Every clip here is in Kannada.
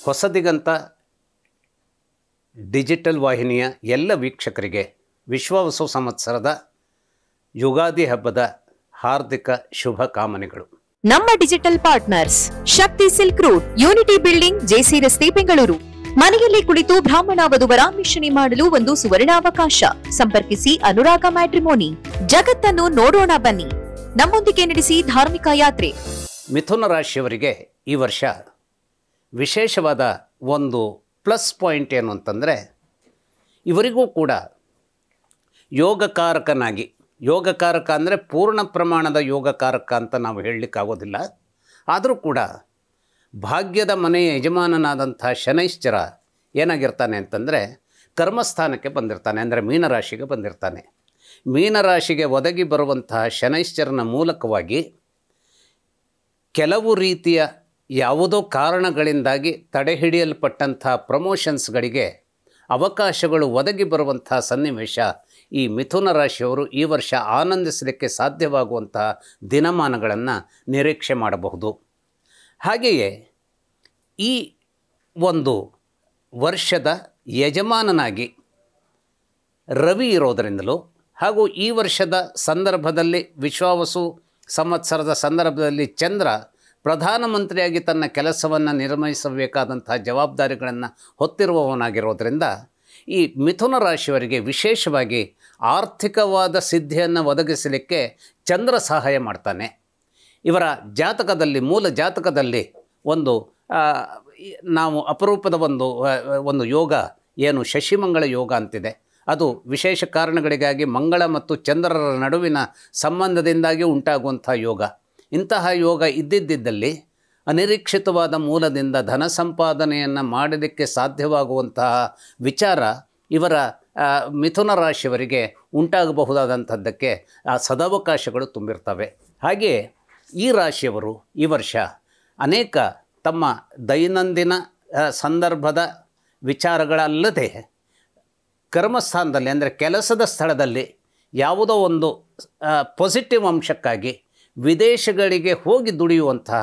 ಹೊಸದಿಗಂತ ಡಿಜಿಟಲ್ ವಾಹಿನಿಯ ಎಲ್ಲ ವೀಕ್ಷಕರಿಗೆ ವಿಶ್ವಾವಸು ಸಂವತ್ಸರದ ಯುಗಾದಿ ಹಬ್ಬದ ಹಾರ್ದಿಕ ಶುಭ ಕಾಮನೆಗಳು. ನಮ್ಮ digital partners Shakti silk route, unity building, JC ರಸ್ತೆ, ಬೆಂಗಳೂರು. ಮನೆಯಲ್ಲಿ ಕುಳಿತು ಬ್ರಾಹ್ಮಣ ವಧುವರ ಮಿಶ್ರಣೆ ಮಾಡಲು ಒಂದು ಸುವರ್ಣಾವಕಾಶ. ಸಂಪರ್ಕಿಸಿ ಅನುರಾಗ ಮ್ಯಾಟ್ರಿಮೋನಿ. ಜಗತ್ತನ್ನು ನೋಡೋಣ ಬನ್ನಿ, ನಮ್ಮೊಂದಿಗೆ ನಡೆಸಿ ಧಾರ್ಮಿಕ ಯಾತ್ರೆ. ಮಿಥುನ ರಾಶಿಯವರಿಗೆ ಈ ವರ್ಷ ವಿಶೇಷವಾದ ಒಂದು ಪ್ಲಸ್ ಪಾಯಿಂಟ್ ಏನು ಅಂತಂದರೆ, ಇವರಿಗೂ ಕೂಡ ಯೋಗಕಾರಕನಾಗಿ, ಯೋಗಕಾರಕ ಅಂದರೆ ಪೂರ್ಣ ಪ್ರಮಾಣದ ಯೋಗಕಾರಕ ಅಂತ ನಾವು ಹೇಳಲಿಕ್ಕಾಗೋದಿಲ್ಲ, ಆದರೂ ಕೂಡ ಭಾಗ್ಯದ ಮನೆಯ ಯಜಮಾನನಾದಂಥ ಶನೈಶ್ಚರ ಏನಾಗಿರ್ತಾನೆ ಅಂತಂದರೆ ಕರ್ಮಸ್ಥಾನಕ್ಕೆ ಬಂದಿರ್ತಾನೆ, ಅಂದರೆ ಮೀನರಾಶಿಗೆ ಬಂದಿರ್ತಾನೆ. ಮೀನರಾಶಿಗೆ ಒದಗಿ ಬರುವಂತಹ ಶನೈಶ್ಚರನ ಮೂಲಕವಾಗಿ ಕೆಲವು ರೀತಿಯ ಯಾವುದೋ ಕಾರಣಗಳಿಂದಾಗಿ ತಡೆಹಿಡಿಯಲ್ಪಟ್ಟಂಥ ಪ್ರಮೋಷನ್ಸ್ಗಳಿಗೆ ಅವಕಾಶಗಳು ಒದಗಿ ಬರುವಂಥ ಸನ್ನಿವೇಶ ಈ ಮಿಥುನ ರಾಶಿಯವರು ಈ ವರ್ಷ ಆನಂದಿಸಲಿಕ್ಕೆ ಸಾಧ್ಯವಾಗುವಂತಹ ದಿನಮಾನಗಳನ್ನು ನಿರೀಕ್ಷೆ ಮಾಡಬಹುದು. ಹಾಗೆಯೇ ಈ ಒಂದು ವರ್ಷದ ಯಜಮಾನನಾಗಿ ರವಿ ಇರೋದರಿಂದಲೂ ಹಾಗೂ ಈ ವರ್ಷದ ಸಂದರ್ಭದಲ್ಲಿ ವಿಶ್ವಾವಸು ಸಂವತ್ಸರದ ಸಂದರ್ಭದಲ್ಲಿ ಚಂದ್ರ ಪ್ರಧಾನಮಂತ್ರಿಯಾಗಿ ತನ್ನ ಕೆಲಸವನ್ನು ನಿರ್ವಹಿಸಬೇಕಾದಂತಹ ಜವಾಬ್ದಾರಿಗಳನ್ನು ಹೊತ್ತಿರುವವನಾಗಿರೋದರಿಂದ ಈ ಮಿಥುನ ರಾಶಿಯವರಿಗೆ ವಿಶೇಷವಾಗಿ ಆರ್ಥಿಕವಾದ ಸಿದ್ಧಿಯನ್ನು ಒದಗಿಸಲಿಕ್ಕೆ ಚಂದ್ರ ಸಹಾಯ ಮಾಡ್ತಾನೆ. ಇವರ ಜಾತಕದಲ್ಲಿ, ಮೂಲ ಜಾತಕದಲ್ಲಿ ಒಂದು ನಾವು ಅಪರೂಪದ ಒಂದು ಯೋಗ ಏನು ಶಶಿಮಂಗಳ ಯೋಗ ಅಂತಿದೆ, ಅದು ವಿಶೇಷ ಕಾರಣಗಳಿಗಾಗಿ ಮಂಗಳ ಮತ್ತು ಚಂದ್ರರ ನಡುವಿನ ಸಂಬಂಧದಿಂದಾಗಿ ಉಂಟಾಗುವಂಥ ಯೋಗ. ಇಂತಹ ಯೋಗ ಇದ್ದಿದ್ದಲ್ಲಿ ಅನಿರೀಕ್ಷಿತವಾದ ಮೂಲದಿಂದ ಧನ ಸಂಪಾದನೆಯನ್ನು ಮಾಡಲಿಕ್ಕೆ ಸಾಧ್ಯವಾಗುವಂತಹ ವಿಚಾರ ಇವರ ಮಿಥುನ ರಾಶಿಯವರಿಗೆ ಉಂಟಾಗಬಹುದಾದಂಥದ್ದಕ್ಕೆ ಸದಾವಕಾಶಗಳು ತುಂಬಿರ್ತವೆ. ಹಾಗೆಯೇ ಈ ರಾಶಿಯವರು ಈ ವರ್ಷ ಅನೇಕ ತಮ್ಮ ದೈನಂದಿನ ಸಂದರ್ಭದ ವಿಚಾರಗಳಲ್ಲದೆ ಕರ್ಮಸ್ಥಾನದಲ್ಲಿ, ಅಂದರೆ ಕೆಲಸದ ಸ್ಥಳದಲ್ಲಿ ಯಾವುದೋ ಒಂದು ಪಾಸಿಟಿವ್ ಅಂಶಕ್ಕಾಗಿ ವಿದೇಶಗಳಿಗೆ ಹೋಗಿ ದುಡಿಯುವಂತಹ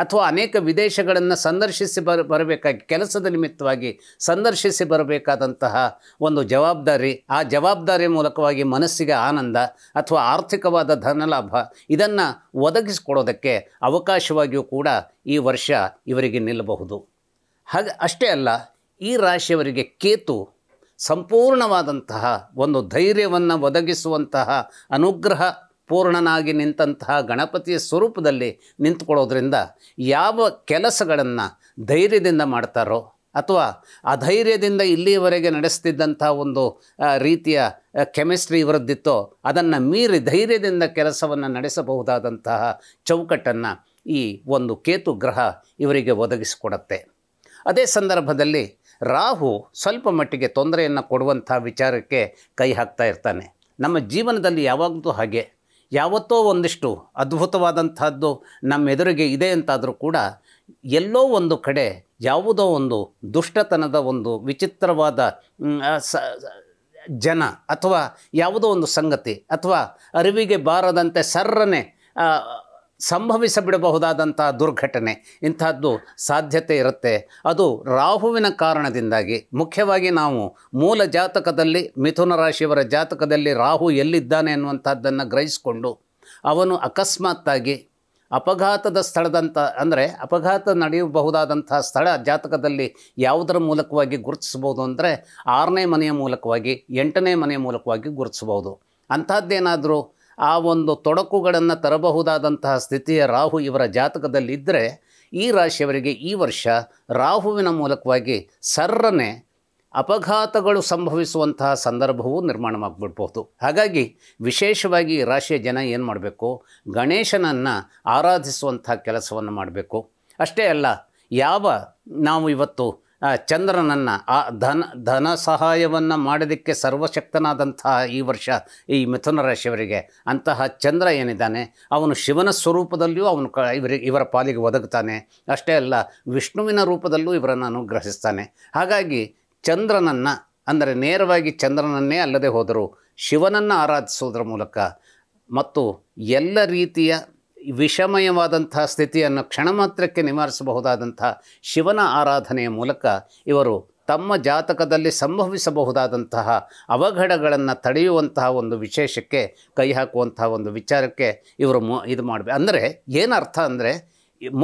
ಅಥವಾ ಅನೇಕ ವಿದೇಶಗಳನ್ನು ಸಂದರ್ಶಿಸಿ ಬರಬೇಕಾಗಿ, ಕೆಲಸದ ನಿಮಿತ್ತವಾಗಿ ಸಂದರ್ಶಿಸಿ ಬರಬೇಕಾದಂತಹ ಒಂದು ಜವಾಬ್ದಾರಿ, ಆ ಜವಾಬ್ದಾರಿ ಮೂಲಕವಾಗಿ ಮನಸ್ಸಿಗೆ ಆನಂದ ಅಥವಾ ಆರ್ಥಿಕವಾದ ಧನಲಾಭ ಇದನ್ನು ಒದಗಿಸಿಕೊಡೋದಕ್ಕೆ ಅವಕಾಶವಾಗಿಯೂ ಕೂಡ ಈ ವರ್ಷ ಇವರಿಗೆ ನಿಲ್ಲಬಹುದು. ಹಾಗೆ ಅಷ್ಟೇ ಅಲ್ಲ, ಈ ರಾಶಿಯವರಿಗೆ ಕೇತು ಸಂಪೂರ್ಣವಾದಂತಹ ಒಂದು ಧೈರ್ಯವನ್ನು ಒದಗಿಸುವಂತಹ ಅನುಗ್ರಹ ಪೂರ್ಣನಾಗಿ ನಿಂತಹ ಗಣಪತಿಯ ಸ್ವರೂಪದಲ್ಲಿ ನಿಂತುಕೊಳ್ಳೋದ್ರಿಂದ ಯಾವ ಕೆಲಸಗಳನ್ನು ಧೈರ್ಯದಿಂದ ಮಾಡ್ತಾರೋ ಅಥವಾ ಅಧೈರ್ಯದಿಂದ ಇಲ್ಲಿಯವರೆಗೆ ನಡೆಸ್ತಿದ್ದಂಥ ಒಂದು ರೀತಿಯ ಕೆಮಿಸ್ಟ್ರಿ ಇವರದ್ದಿತ್ತೋ ಅದನ್ನು ಮೀರಿ ಧೈರ್ಯದಿಂದ ಕೆಲಸವನ್ನು ನಡೆಸಬಹುದಾದಂತಹ ಚೌಕಟ್ಟನ್ನು ಈ ಒಂದು ಕೇತು ಗ್ರಹ ಇವರಿಗೆ ಒದಗಿಸಿಕೊಡುತ್ತೆ. ಅದೇ ಸಂದರ್ಭದಲ್ಲಿ ರಾಹು ಸ್ವಲ್ಪ ಮಟ್ಟಿಗೆ ತೊಂದರೆಯನ್ನು ಕೊಡುವಂಥ ವಿಚಾರಕ್ಕೆ ಕೈ ಹಾಕ್ತಾ ಇರ್ತಾನೆ. ನಮ್ಮ ಜೀವನದಲ್ಲಿ ಯಾವಾಗಲೂ ಹಾಗೆ, ಯಾವತ್ತೋ ಒಂದಿಷ್ಟು ಅದ್ಭುತವಾದಂಥದ್ದು ನಮ್ಮ ಎದುರಿಗೆ ಇದೆ ಅಂತಾದರೂ ಕೂಡ ಎಲ್ಲೋ ಒಂದು ಕಡೆ ಯಾವುದೋ ಒಂದು ದುಷ್ಟತನದ ಒಂದು ವಿಚಿತ್ರವಾದ ಜನ ಅಥವಾ ಯಾವುದೋ ಒಂದು ಸಂಗತಿ ಅಥವಾ ಅರಿವಿಗೆ ಬಾರದಂತೆ ಸರ್ರನೆ ಸಂಭವಿಸಬಿಡಬಹುದಾದಂಥ ದುರ್ಘಟನೆ ಇಂಥದ್ದು ಸಾಧ್ಯತೆ ಇರುತ್ತೆ. ಅದು ರಾಹುವಿನ ಕಾರಣದಿಂದಾಗಿ, ಮುಖ್ಯವಾಗಿ ನಾವು ಮೂಲ ಜಾತಕದಲ್ಲಿ ಮಿಥುನ ರಾಶಿಯವರ ಜಾತಕದಲ್ಲಿ ರಾಹು ಎಲ್ಲಿದ್ದಾನೆ ಅನ್ನುವಂಥದ್ದನ್ನು ಗ್ರಹಿಸಿಕೊಂಡು ಅವನು ಅಕಸ್ಮಾತ್ತಾಗಿ ಅಪಘಾತದ ಸ್ಥಳದಂಥ, ಅಂದರೆ ಅಪಘಾತ ನಡೆಯಬಹುದಾದಂಥ ಸ್ಥಳ ಜಾತಕದಲ್ಲಿ ಯಾವುದರ ಮೂಲಕವಾಗಿ ಗುರುತಿಸ್ಬೋದು ಅಂದರೆ 6ನೇ ಮನೆಯ ಮೂಲಕವಾಗಿ, 8ನೇ ಮನೆಯ ಮೂಲಕವಾಗಿ ಗುರುತಿಸ್ಬೋದು. ಅಂಥದ್ದೇನಾದರೂ ಆ ಒಂದು ತೊಡಕುಗಳನ್ನು ತರಬಹುದಾದಂತಹ ಸ್ಥಿತಿಯ ರಾಹು ಇವರ ಜಾತಕದಲ್ಲಿದ್ದರೆ ಈ ರಾಶಿಯವರಿಗೆ ಈ ವರ್ಷ ರಾಹುವಿನ ಮೂಲಕವಾಗಿ ಸರ್ರನೆ ಅಪಘಾತಗಳು ಸಂಭವಿಸುವಂತಹ ಸಂದರ್ಭವೂ ನಿರ್ಮಾಣವಾಗ್ಬಿಡ್ಬೋದು. ಹಾಗಾಗಿ ವಿಶೇಷವಾಗಿ ರಾಶಿಯ ಜನ ಏನು ಮಾಡಬೇಕು, ಗಣೇಶನನ್ನು ಆರಾಧಿಸುವಂಥ ಕೆಲಸವನ್ನು ಮಾಡಬೇಕು. ಅಷ್ಟೇ ಅಲ್ಲ, ನಾವು ಇವತ್ತು ಚಂದ್ರನನ್ನು ಧನ ಸಹಾಯವನ್ನು ಮಾಡೋದಕ್ಕೆ ಸರ್ವಶಕ್ತನಾದಂತಹ ಈ ವರ್ಷ ಈ ಮಿಥುನ ರಾಶಿಯವರಿಗೆ ಅಂತಹ ಚಂದ್ರ ಏನಿದ್ದಾನೆ ಅವನು ಶಿವನ ಸ್ವರೂಪದಲ್ಲಿಯೂ ಅವನು ಇವರ ಪಾಲಿಗೆ ಒದಗುತ್ತಾನೆ. ಅಷ್ಟೇ ಅಲ್ಲ, ವಿಷ್ಣುವಿನ ರೂಪದಲ್ಲೂ ಇವರನ್ನು ಅನುಗ್ರಹಿಸ್ತಾನೆ. ಹಾಗಾಗಿ ಚಂದ್ರನನ್ನು, ಅಂದರೆ ನೇರವಾಗಿ ಚಂದ್ರನನ್ನೇ ಅಲ್ಲದೆ ಹೋದರೂ ಶಿವನನ್ನು ಆರಾಧಿಸೋದ್ರ ಮೂಲಕ ಮತ್ತು ಎಲ್ಲ ರೀತಿಯ ವಿಷಮಯವಾದಂಥ ಸ್ಥಿತಿಯನ್ನು ಕ್ಷಣ ಮಾತ್ರಕ್ಕೆ ನಿವಾರಿಸಬಹುದಾದಂಥ ಶಿವನ ಆರಾಧನೆಯ ಮೂಲಕ ಇವರು ತಮ್ಮ ಜಾತಕದಲ್ಲಿ ಸಂಭವಿಸಬಹುದಾದಂತಹ ಅವಘಡಗಳನ್ನು ತಡೆಯುವಂತಹ ಒಂದು ವಿಶೇಷಕ್ಕೆ ಕೈ ಹಾಕುವಂತಹ ಒಂದು ವಿಚಾರಕ್ಕೆ ಇವರು ಇದು ಮಾಡಬೇಕು. ಅಂದರೆ ಏನರ್ಥ ಅಂದರೆ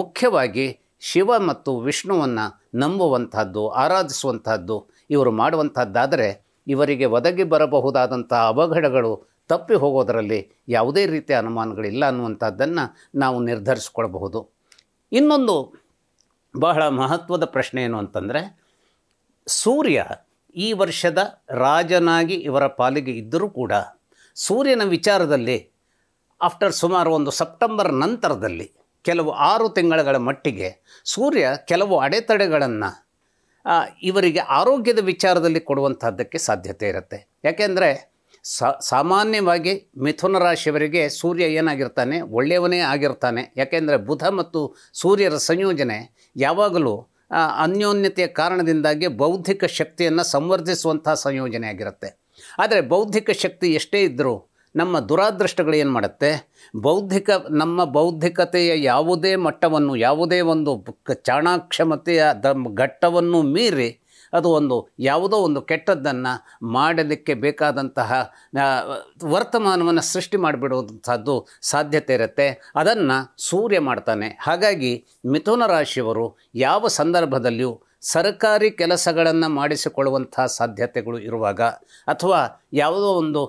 ಮುಖ್ಯವಾಗಿ ಶಿವ ಮತ್ತು ವಿಷ್ಣುವನ್ನು ನಂಬುವಂಥದ್ದು, ಆರಾಧಿಸುವಂಥದ್ದು ಇವರು ಮಾಡುವಂಥದ್ದಾದರೆ ಇವರಿಗೆ ಒದಗಿ ಬರಬಹುದಾದಂಥ ಅವಘಡಗಳು ತಪ್ಪಿ ಹೋಗೋದರಲ್ಲಿ ಯಾವುದೇ ರೀತಿಯ ಅನುಮಾನಗಳಿಲ್ಲ ಅನ್ನುವಂಥದ್ದನ್ನು ನಾವು ನಿರ್ಧರಿಸ್ಕೊಳ್ಬಹುದು. ಇನ್ನೊಂದು ಬಹಳ ಮಹತ್ವದ ಪ್ರಶ್ನೆ ಏನು ಅಂತಂದರೆ, ಸೂರ್ಯ ಈ ವರ್ಷದ ರಾಜನಾಗಿ ಇವರ ಪಾಲಿಗೆ ಇದ್ದರೂ ಕೂಡ ಸೂರ್ಯನ ವಿಚಾರದಲ್ಲಿ ಆಫ್ಟರ್ ಸುಮಾರು ಒಂದು ಸೆಪ್ಟೆಂಬರ್ ನಂತರದಲ್ಲಿ ಕೆಲವು 6 ತಿಂಗಳ ಮಟ್ಟಿಗೆ ಸೂರ್ಯ ಕೆಲವು ಅಡೆತಡೆಗಳನ್ನು ಇವರಿಗೆ ಆರೋಗ್ಯದ ವಿಚಾರದಲ್ಲಿ ಕೊಡುವಂಥದ್ದಕ್ಕೆ ಸಾಧ್ಯತೆ ಇರುತ್ತೆ. ಯಾಕೆಂದರೆ ಸಾಮಾನ್ಯವಾಗಿ ಮಿಥುನ ರಾಶಿಯವರಿಗೆ ಸೂರ್ಯ ಏನಾಗಿರ್ತಾನೆ, ಒಳ್ಳೆಯವನೇ ಆಗಿರ್ತಾನೆ. ಯಾಕೆಂದರೆ ಬುಧ ಮತ್ತು ಸೂರ್ಯರ ಸಂಯೋಜನೆ ಯಾವಾಗಲೂ ಅನ್ಯೋನ್ಯತೆಯ ಕಾರಣದಿಂದಾಗಿ ಬೌದ್ಧಿಕ ಶಕ್ತಿಯನ್ನು ಸಂವರ್ಧಿಸುವಂಥ ಸಂಯೋಜನೆ ಆಗಿರುತ್ತೆ. ಆದರೆ ಬೌದ್ಧಿಕ ಶಕ್ತಿ ಎಷ್ಟೇ ಇದ್ದರೂ ನಮ್ಮ ದುರಾದೃಷ್ಟಗಳು ಏನು ಮಾಡುತ್ತೆ, ನಮ್ಮ ಬೌದ್ಧಿಕತೆಯ ಯಾವುದೇ ಮಟ್ಟವನ್ನು, ಯಾವುದೇ ಒಂದು ಚಾಣಾಕ್ಷಮತೆಯ ಘಟ್ಟವನ್ನು ಮೀರಿ ಅದು ಯಾವುದೋ ಒಂದು ಕೆಟ್ಟದ್ದನ್ನು ಮಾಡಲಿಕ್ಕೆ ಬೇಕಾದಂತಹ ವರ್ತಮಾನವನ್ನು ಸೃಷ್ಟಿ ಮಾಡಿಬಿಡುವಂಥದ್ದು ಸಾಧ್ಯತೆ ಇರುತ್ತೆ. ಅದನ್ನು ಸೂರ್ಯ ಮಾಡ್ತಾನೆ. ಹಾಗಾಗಿ ಮಿಥುನ ರಾಶಿಯವರು ಯಾವ ಸಂದರ್ಭದಲ್ಲಿಯೂ ಸರ್ಕಾರಿ ಕೆಲಸಗಳನ್ನು ಮಾಡಿಸಿಕೊಳ್ಳುವಂಥ ಸಾಧ್ಯತೆಗಳು ಇರುವಾಗ, ಅಥವಾ ಯಾವುದೋ ಒಂದು,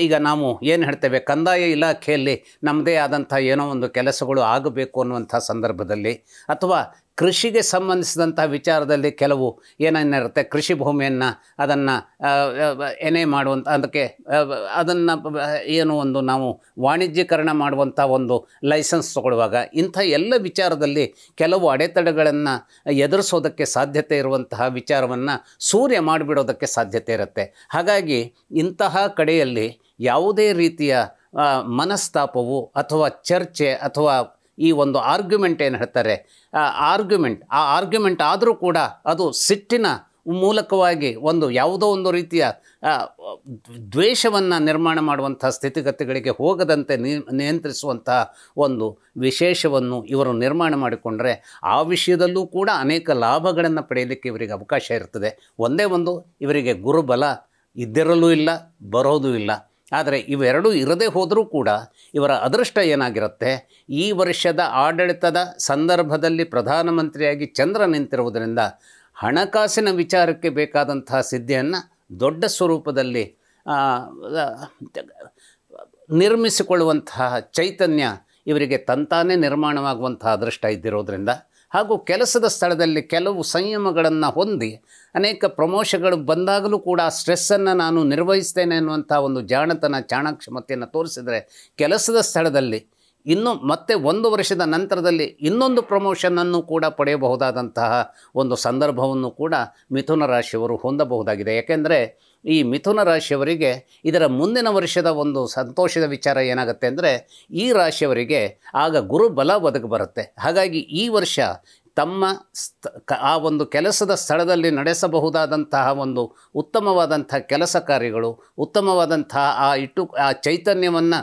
ಈಗ ನಾವು ಏನು ಹೇಳ್ತೇವೆ, ಕಂದಾಯ ಇಲಾಖೆಯಲ್ಲಿ ನಮ್ಮದೇ ಆದಂಥ ಏನೋ ಒಂದು ಕೆಲಸಗಳು ಆಗಬೇಕು ಅನ್ನುವಂಥ ಸಂದರ್ಭದಲ್ಲಿ, ಅಥವಾ ಕೃಷಿಗೆ ಸಂಬಂಧಿಸಿದಂಥ ವಿಚಾರದಲ್ಲಿ ಕೆಲವು ಏನೇನಿರುತ್ತೆ, ಕೃಷಿ ಭೂಮಿಯನ್ನು ಅದನ್ನು ಏನೇ ಮಾಡುವಂಥ ಅದನ್ನು ಏನು ಒಂದು ನಾವು ವಾಣಿಜ್ಯೀಕರಣ ಮಾಡುವಂಥ ಒಂದು ಲೈಸೆನ್ಸ್ ತಗೊಳ್ಳುವಾಗ ಇಂಥ ಎಲ್ಲ ವಿಚಾರದಲ್ಲಿ ಕೆಲವು ಅಡೆತಡೆಗಳನ್ನು ಎದುರಿಸೋದಕ್ಕೆ ಸಾಧ್ಯತೆ ಇರುವಂತಹ ವಿಚಾರವನ್ನು ಸೂರ್ಯ ಮಾಡಿಬಿಡೋದಕ್ಕೆ ಸಾಧ್ಯತೆ ಇರುತ್ತೆ. ಹಾಗಾಗಿ ಇಂತಹ ಕಡೆಯಲ್ಲಿ ಯಾವುದೇ ರೀತಿಯ ಮನಸ್ತಾಪವು ಅಥವಾ ಚರ್ಚೆ ಅಥವಾ ಈ ಒಂದು ಆರ್ಗ್ಯುಮೆಂಟ್ ಏನು ಹೇಳ್ತಾರೆ, ಆ ಆರ್ಗ್ಯುಮೆಂಟ್ ಆದರೂ ಕೂಡ ಅದು ಸಿಟ್ಟಿನ ಮೂಲಕವಾಗಿ ಯಾವುದೋ ಒಂದು ರೀತಿಯ ದ್ವೇಷವನ್ನು ನಿರ್ಮಾಣ ಮಾಡುವಂಥ ಸ್ಥಿತಿಗತಿಗಳಿಗೆ ಹೋಗದಂತೆ ನಿಯಂತ್ರಿಸುವಂಥ ಒಂದು ವಿಶೇಷವನ್ನು ಇವರು ನಿರ್ಮಾಣ ಮಾಡಿಕೊಂಡ್ರೆ ಆ ವಿಷಯದಲ್ಲೂ ಕೂಡ ಅನೇಕ ಲಾಭಗಳನ್ನು ಪಡೆಯಲಿಕ್ಕೆ ಇವರಿಗೆ ಅವಕಾಶ ಇರ್ತದೆ. ಒಂದೇ ಒಂದು, ಇವರಿಗೆ ಗುರುಬಲ ಇದ್ದಿರಲೂ ಇಲ್ಲ, ಬರೋದೂ ಇಲ್ಲ. ಆದರೆ ಇವೆರಡೂ ಇರದೇ ಹೋದರೂ ಕೂಡ ಇವರ ಅದೃಷ್ಟ ಏನಾಗಿರುತ್ತೆ, ಈ ವರ್ಷದ ಆಡಳಿತದ ಸಂದರ್ಭದಲ್ಲಿ ಪ್ರಧಾನಮಂತ್ರಿಯಾಗಿ ಚಂದ್ರ ನಿಂತಿರುವುದರಿಂದ ಹಣಕಾಸಿನ ವಿಚಾರಕ್ಕೆ ಬೇಕಾದಂತಹ ಸಿದ್ಧಿಯನ್ನು ದೊಡ್ಡ ಸ್ವರೂಪದಲ್ಲಿ ನಿರ್ಮಿಸಿಕೊಳ್ಳುವಂತಹ ಚೈತನ್ಯ ಇವರಿಗೆ ತಂತಾನೇ ನಿರ್ಮಾಣವಾಗುವಂತಹ ಅದೃಷ್ಟ ಇದ್ದಿರೋದ್ರಿಂದ, ಹಾಗೂ ಕೆಲಸದ ಸ್ಥಳದಲ್ಲಿ ಕೆಲವು ಸಂಯಮಗಳನ್ನು ಹೊಂದಿ ಅನೇಕ ಪ್ರಮೋಷನ್ಗಳು ಬಂದಾಗಲೂ ಕೂಡ ಸ್ಟ್ರೆಸ್ಸನ್ನು ನಾನು ನಿರ್ವಹಿಸ್ತೇನೆ ಅನ್ನುವಂಥ ಒಂದು ಜಾಣತನ, ಚಾಣಾಕ್ಷಮತೆಯನ್ನು ತೋರಿಸಿದರೆ ಕೆಲಸದ ಸ್ಥಳದಲ್ಲಿ ಮತ್ತೆ 1 ವರ್ಷದ ನಂತರದಲ್ಲಿ ಇನ್ನೊಂದು ಪ್ರಮೋಷನನ್ನು ಕೂಡ ಪಡೆಯಬಹುದಾದಂತಹ ಒಂದು ಸಂದರ್ಭವನ್ನು ಕೂಡ ಮಿಥುನ ರಾಶಿಯವರು ಹೊಂದಬಹುದಾಗಿದೆ. ಯಾಕೆಂದರೆ ಈ ಮಿಥುನ ರಾಶಿಯವರಿಗೆ ಇದರ ಮುಂದಿನ ವರ್ಷದ ಒಂದು ಸಂತೋಷದ ವಿಚಾರ ಏನಾಗುತ್ತೆ ಅಂದರೆ, ಈ ರಾಶಿಯವರಿಗೆ ಆಗ ಗುರುಬಲ ಒದಗಿ ಬರುತ್ತೆ. ಹಾಗಾಗಿ ಈ ವರ್ಷ ತಮ್ಮ ಆ ಒಂದು ಕೆಲಸದ ಸ್ಥಳದಲ್ಲಿ ನಡೆಸಬಹುದಾದಂತಹ ಒಂದು ಉತ್ತಮವಾದಂಥ ಕೆಲಸ ಕಾರ್ಯಗಳು, ಉತ್ತಮವಾದಂತಹ ಆ ಚೈತನ್ಯವನ್ನು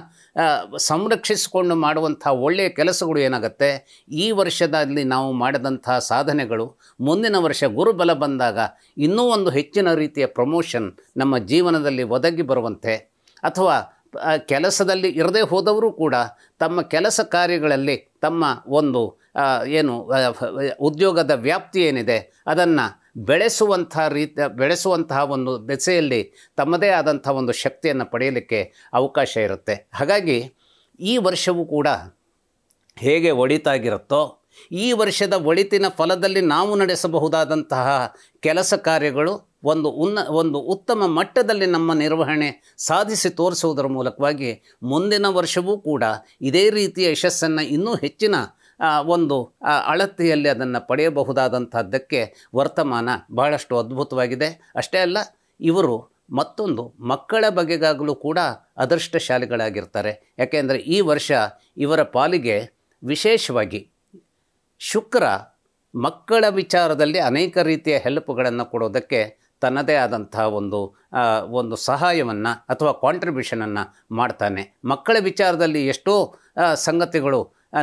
ಸಂರಕ್ಷಿಸಿಕೊಂಡು ಮಾಡುವಂಥ ಒಳ್ಳೆಯ ಕೆಲಸಗಳು ಏನಾಗುತ್ತೆ, ಈ ವರ್ಷದಲ್ಲಿ ನಾವು ಮಾಡಿದಂಥ ಸಾಧನೆಗಳು ಮುಂದಿನ ವರ್ಷ ಗುರುಬಲ ಬಂದಾಗ ಇನ್ನೂ ಒಂದು ಹೆಚ್ಚಿನ ರೀತಿಯ ಪ್ರಮೋಷನ್ ನಮ್ಮ ಜೀವನದಲ್ಲಿ ಒದಗಿ ಬರುವಂತೆ, ಅಥವಾ ಕೆಲಸದಲ್ಲಿ ಇರದೇ ಹೋದವರು ಕೂಡ ತಮ್ಮ ಕೆಲಸ ಕಾರ್ಯಗಳಲ್ಲಿ ತಮ್ಮ ಒಂದು ಉದ್ಯೋಗದ ವ್ಯಾಪ್ತಿ ಏನಿದೆ ಅದನ್ನು ಬೆಳೆಸುವಂತಹ ಒಂದು ದಿಸೆಯಲ್ಲಿ ತಮ್ಮದೇ ಆದಂಥ ಒಂದು ಶಕ್ತಿಯನ್ನು ಪಡೆಯಲಿಕ್ಕೆ ಅವಕಾಶ ಇರುತ್ತೆ. ಹಾಗಾಗಿ ಈ ವರ್ಷವೂ ಕೂಡ ಹೇಗೆ ಒಳಿತಾಗಿರುತ್ತೋ, ಈ ವರ್ಷದ ಒಳಿತಿನ ಫಲದಲ್ಲಿ ನಾವು ನಡೆಸಬಹುದಾದಂತಹ ಕೆಲಸ ಕಾರ್ಯಗಳು ಒಂದು ಉತ್ತಮ ಮಟ್ಟದಲ್ಲಿ ನಮ್ಮ ನಿರ್ವಹಣೆ ಸಾಧಿಸಿ ತೋರಿಸುವುದರ ಮೂಲಕವಾಗಿ ಮುಂದಿನ ವರ್ಷವೂ ಕೂಡ ಇದೇ ರೀತಿಯ ಯಶಸ್ಸನ್ನು ಇನ್ನೂ ಹೆಚ್ಚಿನ ಒಂದು ಅಳತೆಯಲ್ಲಿ ಅದನ್ನು ಪಡೆಯಬಹುದಾದಂಥದ್ದಕ್ಕೆ ವರ್ತಮಾನ ಬಹಳಷ್ಟು ಅದ್ಭುತವಾಗಿದೆ. ಅಷ್ಟೇ ಅಲ್ಲ, ಇವರು ಮತ್ತೊಂದು ಮಕ್ಕಳ ಬಗೆಗಾಗಲೂ ಕೂಡ ಅದೃಷ್ಟಶಾಲಿಗಳಾಗಿರ್ತಾರೆ. ಯಾಕೆಂದರೆ ಈ ವರ್ಷ ಇವರ ಪಾಲಿಗೆ ವಿಶೇಷವಾಗಿ ಶುಕ್ರ ಮಕ್ಕಳ ವಿಚಾರದಲ್ಲಿ ಅನೇಕ ರೀತಿಯ ಹೆಲ್ಪ್ಗಳನ್ನು ಕೊಡೋದಕ್ಕೆ ತನ್ನದೇ ಆದಂಥ ಒಂದು ಸಹಾಯವನ್ನು ಅಥವಾ ಕಾಂಟ್ರಿಬ್ಯೂಷನನ್ನು ಮಾಡ್ತಾನೆ. ಮಕ್ಕಳ ವಿಚಾರದಲ್ಲಿ ಎಷ್ಟೋ ಸಂಗತಿಗಳು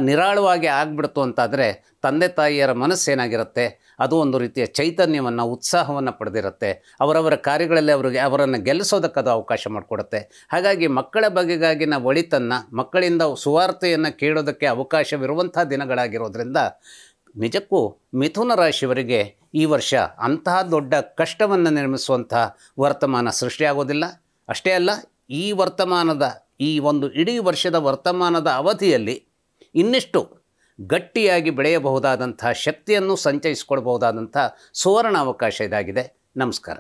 ನಿರಾಳವಾಗಿ ಆಗಿಬಿಡ್ತು ಅಂತಾದರೆ ತಂದೆ ತಾಯಿಯರ ಮನಸ್ಸೇನಾಗಿರುತ್ತೆ, ಅದು ಒಂದು ರೀತಿಯ ಚೈತನ್ಯವನ್ನು, ಉತ್ಸಾಹವನ್ನು ಪಡೆದಿರುತ್ತೆ. ಅವರವರ ಕಾರ್ಯಗಳಲ್ಲಿ ಅವರನ್ನು ಗೆಲ್ಲಿಸೋದಕ್ಕದು ಅವಕಾಶ ಮಾಡಿಕೊಡುತ್ತೆ. ಹಾಗಾಗಿ ಮಕ್ಕಳ ಬಗೆಗಾಗಿನ ಒಳಿತನ್ನು, ಮಕ್ಕಳಿಂದ ಸುವಾರ್ತೆಯನ್ನು ಕೇಳೋದಕ್ಕೆ ಅವಕಾಶವಿರುವಂಥ ದಿನಗಳಾಗಿರೋದ್ರಿಂದ ನಿಜಕ್ಕೂ ಮಿಥುನ ರಾಶಿಯವರಿಗೆ ಈ ವರ್ಷ ಅಂತಹ ದೊಡ್ಡ ಕಷ್ಟವನ್ನು ನಿರ್ಮಿಸುವಂಥ ವರ್ತಮಾನ ಸೃಷ್ಟಿಯಾಗೋದಿಲ್ಲ. ಅಷ್ಟೇ ಅಲ್ಲ, ಈ ವರ್ತಮಾನದ ಈ ಒಂದು ಇಡೀ ವರ್ಷದ ವರ್ತಮಾನದ ಅವಧಿಯಲ್ಲಿ ಇನ್ನಿಷ್ಟು ಗಟ್ಟಿಯಾಗಿ ಬೆಳೆಯಬಹುದಾದಂಥ ಶಕ್ತಿಯನ್ನು ಸಂಚಯಿಸಿಕೊಳ್ಬಹುದಾದಂಥ ಸುವರ್ಣ ಅವಕಾಶ ಇದಾಗಿದೆ. ನಮಸ್ಕಾರ.